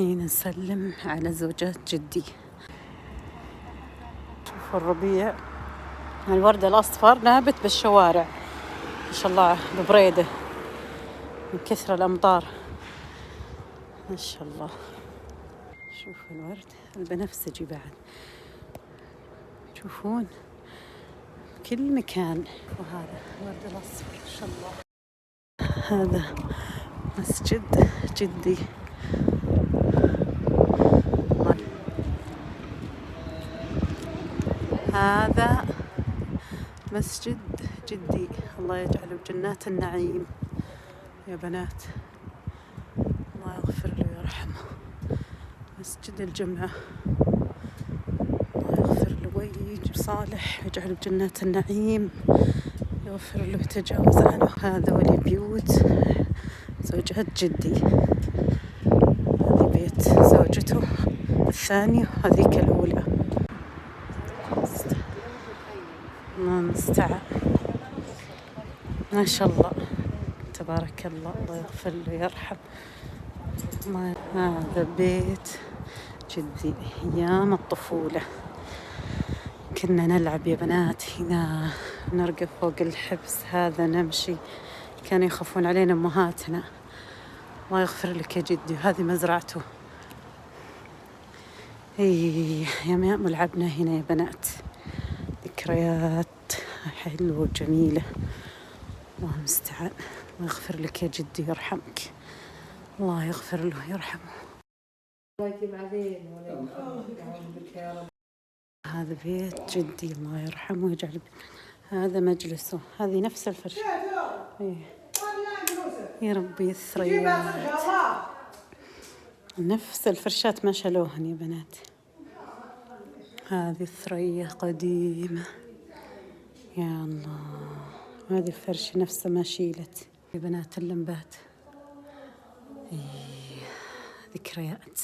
الحين نسلم على زوجات جدي. شوفوا الربيع، الورد الأصفر نابت بالشوارع ما شاء الله ببريدة من كثر الأمطار ما شاء الله. شوفوا الورد البنفسجي بعد، تشوفون كل مكان. وهذا الورد الأصفر ما شاء الله. هذا مسجد جدي، هذا مسجد جدي، الله يجعله بجنات النعيم يا بنات، الله يغفر له ويرحمه. مسجد الجمعة، الله يغفر له ويجي صالح ويجعله بجنات النعيم، يغفر له ويتجاوز عنه. هذا ولي بيوت زوجات جدي، هذا بيت زوجته الثانية وهذيك الأولى. الله المستعان ما شاء الله تبارك الله، الله يغفر له ويرحم. هذا بيت جدي أيام الطفولة، كنا نلعب يا بنات هنا، نرقى فوق الحبس هذا نمشي، كانوا يخافون علينا أمهاتنا. الله يغفر لك يا جدي. وهذه مزرعته، يوم لعبنا هنا يا بنات، ذكريات حلوة وجميلة. الله المستعان، الله يغفر لك يا جدي ويرحمك، الله يغفر له ويرحمه. هذا بيت جدي الله يرحمه ويجعل. هذا مجلسه، هذه نفس الفرشة. يا ربي الثريات، نفس الفرشات ما شالوهن يا بنات. هذه الثريا قديمة يا الله، هذه الفرشة نفسها ما شيلت يا بنات اللمبات. ذكريات.